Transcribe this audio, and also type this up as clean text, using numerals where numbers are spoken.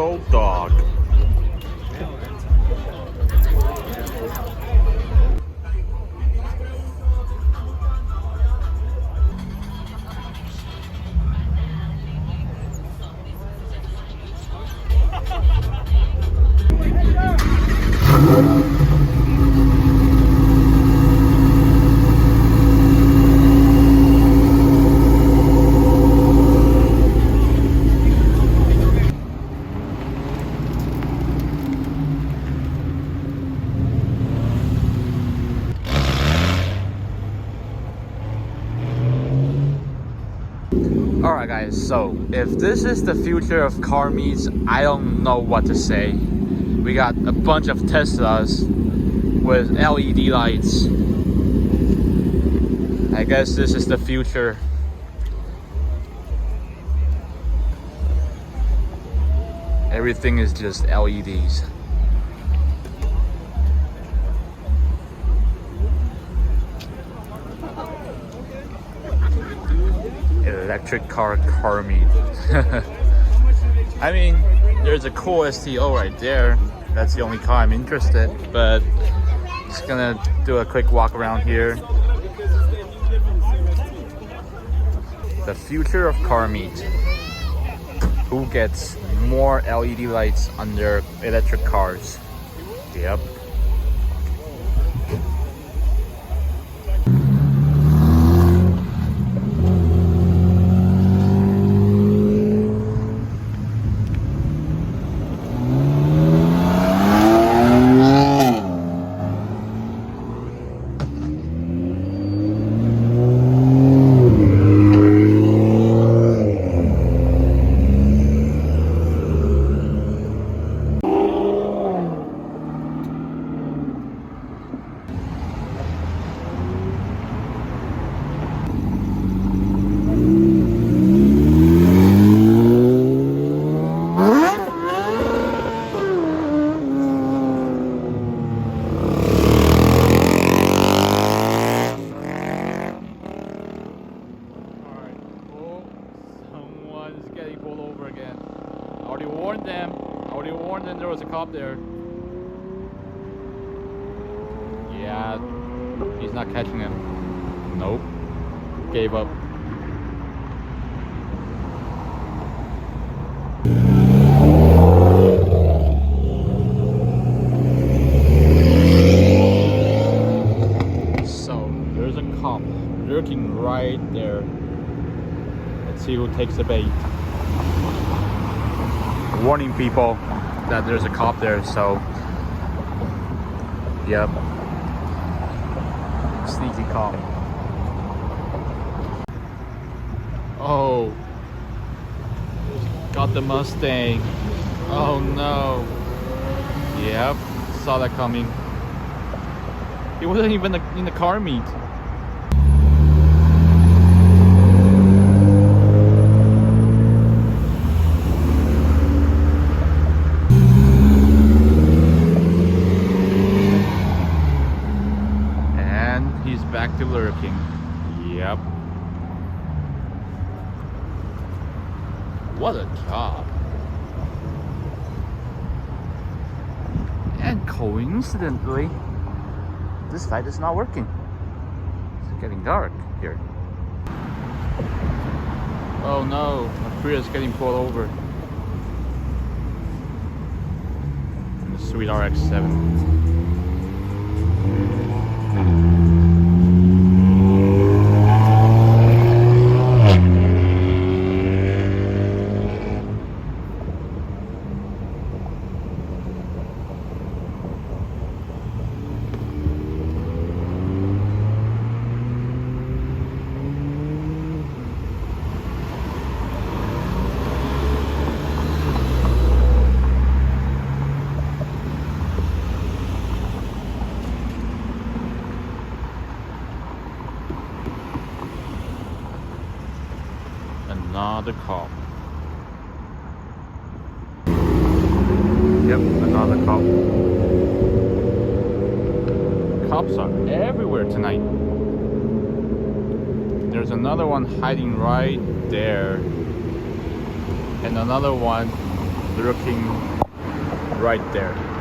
rainbow dog. Alright guys, so if this is the future of car meets, I don't know what to say. We got a bunch of Teslas with LED lights. I guess this is the future. Everything is just LEDs. Electric car meet. I mean, there's a cool STO right there. That's the only car I'm interested, but just gonna do a quick walk around here. The future of car meet. Who gets more LED lights on their electric cars? Yep. There was a cop there. Yeah, he's not catching him. Nope. Gave up. So, there's a cop lurking right there. Let's see who takes the bait. Warning people that there's a cop there, so yep, sneaky cop. Oh, got the Mustang. Oh no. Yep, saw that coming. He wasn't even in the car meet. Back to lurking. Yep. What a job. And coincidentally, this light is not working. It's getting dark here. Oh no, my Prius is getting pulled over. And the sweet RX-7. Another cop. Yep, another cop. Cops are everywhere tonight. There's another one hiding right there. And another one looking right there.